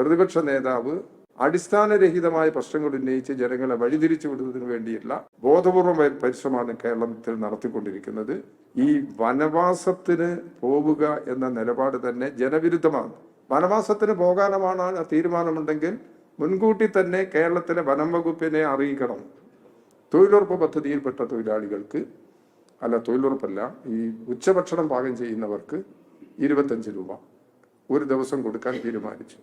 പ്രതിപക്ഷ നേതാവ് അടിസ്ഥാനരഹിതമായ പ്രശ്നങ്ങൾ ഉന്നയിച്ച് ജനങ്ങളെ വഴിതിരിച്ചു വിടുന്നതിന് വേണ്ടിയുള്ള ബോധപൂർവമായ പരിശ്രമമാണ് കേരളത്തിൽ നടത്തിക്കൊണ്ടിരിക്കുന്നത്. ഈ വനവാസത്തിന് പോവുക എന്ന നിലപാട് തന്നെ ജനവിരുദ്ധമാണ്. വനവാസത്തിന് പോകാനാണ് തീരുമാനമുണ്ടെങ്കിൽ മുൻകൂട്ടി തന്നെ കേരളത്തിലെ വനം വകുപ്പിനെ അറിയിക്കണം. തൊഴിലുറപ്പ് പദ്ധതിയിൽപ്പെട്ട തൊഴിലാളികൾക്ക് തൊഴിലുറപ്പല്ല, ഈ ഉച്ചഭക്ഷണം പാകം ചെയ്യുന്നവർക്ക് 25 രൂപ ഒരു ദിവസം കൊടുക്കാൻ തീരുമാനിച്ചു.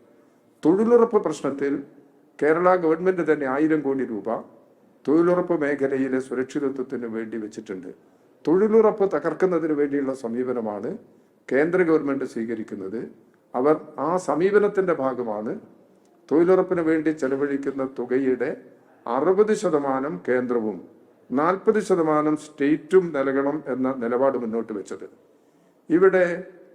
തൊഴിലുറപ്പ് പ്രശ്നത്തിൽ കേരള ഗവൺമെന്റ് തന്നെ 1000 കോടി രൂപ തൊഴിലുറപ്പ് മേഖലയിലെ സുരക്ഷിതത്വത്തിന് വേണ്ടി വെച്ചിട്ടുണ്ട്. തൊഴിലുറപ്പ് തകർക്കുന്നതിന് വേണ്ടിയുള്ള സമീപനമാണ് കേന്ദ്ര ഗവൺമെന്റ് സ്വീകരിക്കുന്നത്. അവർ ആ സമീപനത്തിന്റെ ഭാഗമാണ് തൊഴിലുറപ്പിന് വേണ്ടി ചെലവഴിക്കുന്ന തുകയുടെ 60% കേന്ദ്രവും 40% സ്റ്റേറ്റും നൽകണം എന്ന നിലപാട് മുന്നോട്ട് വെച്ചത്. ഇവിടെ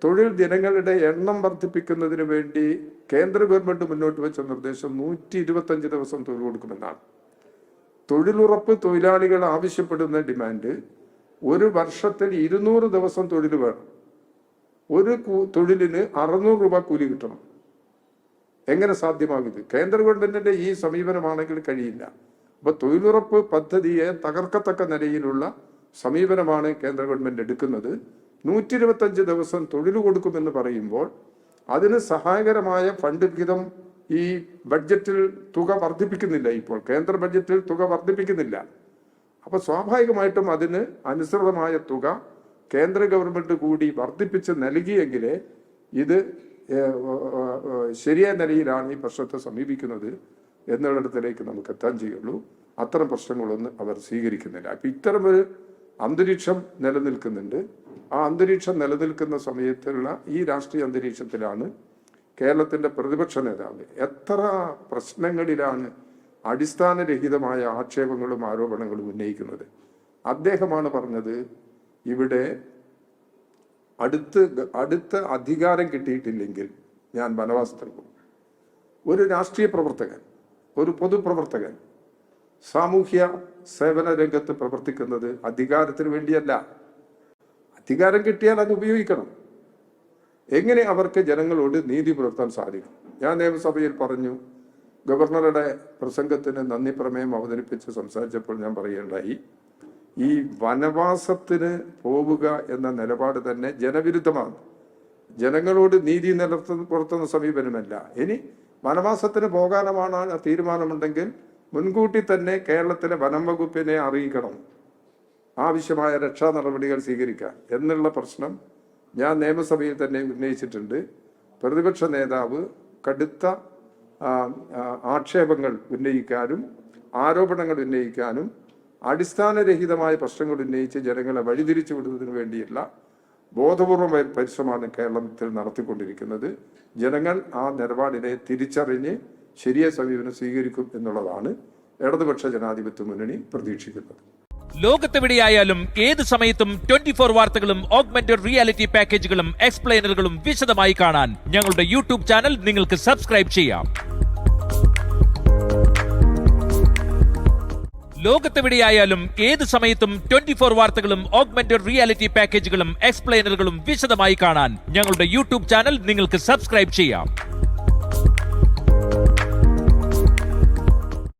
തൊഴിൽ ദിനങ്ങളുടെ എണ്ണം വർദ്ധിപ്പിക്കുന്നതിന് വേണ്ടി കേന്ദ്ര ഗവൺമെന്റ് മുന്നോട്ട് വെച്ച നിർദ്ദേശം 125 ദിവസം തൊഴിൽ കൊടുക്കുമെന്നാണ്. തൊഴിലുറപ്പ് തൊഴിലാളികൾ ആവശ്യപ്പെടുന്ന ഡിമാൻഡ് ഒരു വർഷത്തിൽ 200 ദിവസം തൊഴിൽ വേണം. ഒരു തൊഴിലിന് 600 രൂപ കൂലി കിട്ടണം. എങ്ങനെ സാധ്യമാകുന്നത്? കേന്ദ്ര ഗവൺമെന്റിന്റെ ഈ സമീപനമാണെങ്കിൽ കഴിയില്ല. അപ്പൊ തൊഴിലുറപ്പ് പദ്ധതിയെ തകർക്കത്തക്ക നിലയിലുള്ള സമീപനമാണ് കേന്ദ്ര ഗവൺമെന്റ് എടുക്കുന്നത്. 125 ദിവസം തൊഴിൽ കൊടുക്കുമെന്ന് പറയുമ്പോൾ അതിന് സഹായകരമായ ഫണ്ട് വിഹിതം ഈ ബഡ്ജറ്റിൽ തുക വർദ്ധിപ്പിക്കുന്നില്ല. ഇപ്പോൾ കേന്ദ്ര ബഡ്ജറ്റിൽ തുക വർദ്ധിപ്പിക്കുന്നില്ല. അപ്പൊ സ്വാഭാവികമായിട്ടും അതിന് അനുസൃതമായ തുക കേന്ദ്ര ഗവൺമെന്റ് കൂടി വർദ്ധിപ്പിച്ച് നൽകിയെങ്കിലേ ഇത് ശരിയായ നിലയിലാണ് ഈ പ്രശ്നത്തെ സമീപിക്കുന്നത് എന്നുള്ളിടത്തിലേക്ക് നമുക്ക് എത്താൻ ചെയ്യുള്ളൂ. അത്തരം പ്രശ്നങ്ങളൊന്നും അവർ സ്വീകരിക്കുന്നില്ല. അപ്പൊ ഇത്തരമൊരു അന്തരീക്ഷം നിലനിൽക്കുന്നുണ്ട്. ആ അന്തരീക്ഷം നിലനിൽക്കുന്ന സമയത്തുള്ള ഈ രാഷ്ട്രീയ അന്തരീക്ഷത്തിലാണ് കേരളത്തിന്റെ പ്രതിപക്ഷ നേതാവ് എത്ര പ്രശ്നങ്ങളിലാണ് അടിസ്ഥാനരഹിതമായ ആക്ഷേപങ്ങളും ആരോപണങ്ങളും ഉന്നയിക്കുന്നത്. അദ്ദേഹമാണ് പറഞ്ഞത്, ഇവിടെ അടുത്ത അധികാരം കിട്ടിയിട്ടില്ലെങ്കിൽ ഞാൻ വനവാസത്തിൽ പോകും. ഒരു രാഷ്ട്രീയ പ്രവർത്തകൻ, ഒരു പൊതുപ്രവർത്തകൻ സാമൂഹ്യ സേവന രംഗത്ത് പ്രവർത്തിക്കുന്നത് അധികാരത്തിന് വേണ്ടിയല്ല. അധികാരം കിട്ടിയാൽ അത് ഉപയോഗിക്കണം. എങ്ങനെ അവർക്ക് ജനങ്ങളോട് നീതി പുലർത്താൻ സാധിക്കും? ഞാൻ നിയമസഭയിൽ പറഞ്ഞു, ഗവർണറുടെ പ്രസംഗത്തിന് നന്ദി പ്രമേയം അവതരിപ്പിച്ച് സംസാരിച്ചപ്പോൾ ഞാൻ പറയേണ്ടായി, ഈ വനവാസത്തിന് പോവുക എന്ന നിലപാട് തന്നെ ജനവിരുദ്ധമാണ്. ജനങ്ങളോട് നീതി പുലർത്തുന്ന സമീപനമല്ല. ഇനി വനവാസത്തിന് പോകാനാണ് തീരുമാനമുണ്ടെങ്കിൽ മുൻകൂട്ടി തന്നെ കേരളത്തിലെ വനം വകുപ്പിനെ അറിയിക്കണം, ആവശ്യമായ രക്ഷാ നടപടികൾ സ്വീകരിക്കാം എന്നുള്ള പ്രശ്നം ഞാൻ നിയമസഭയിൽ തന്നെ ഉന്നയിച്ചിട്ടുണ്ട്. പ്രതിപക്ഷ നേതാവ് കടുത്ത ആക്ഷേപങ്ങൾ ഉന്നയിക്കാനും ആരോപണങ്ങൾ ഉന്നയിക്കാനും അടിസ്ഥാനരഹിതമായ പ്രശ്നങ്ങൾ ഉന്നയിച്ച് ജനങ്ങളെ വഴിതിരിച്ചു വിടുന്നതിന് വേണ്ടിയുള്ള ബോധപൂർവമായ പരിശ്രമമാണ് കേരളത്തിൽ നടത്തിക്കൊണ്ടിരിക്കുന്നത്. ജനങ്ങൾ ആ നിലപാടിനെ തിരിച്ചറിഞ്ഞ് ശരിയായ സമീപനം സ്വീകരിക്കും എന്നുള്ളതാണ് ഇടതുപക്ഷ ജനാധിപത്യ മുന്നണി പ്രതീക്ഷിക്കുന്നത്. ലോകത്തെവിടെയായാലും ഏത് സമയത്തും 24 വാർത്തകളും ഓഗ്മെന്റഡ് റിയാലിറ്റി പാക്കേജുകളും എക്സ്പ്ലെയിനറുകളും വിശദമായി കാണാൻ ഞങ്ങളുടെ യൂട്യൂബ് ചാനൽ നിങ്ങൾക്ക് സബ്സ്ക്രൈബ് ചെയ്യാം. ലോകത്തെവിടെയായാലും ഏത് സമയത്തും 24 വാർത്തകളും ഓഗ്മെന്റഡ് റിയാലിറ്റി പാക്കേജുകളും എക്സ്പ്ലെയിനറുകളും വിശദമായി കാണാൻ ഞങ്ങളുടെ യൂട്യൂബ് ചാനൽ നിങ്ങൾക്ക് സബ്സ്ക്രൈബ് ചെയ്യാം.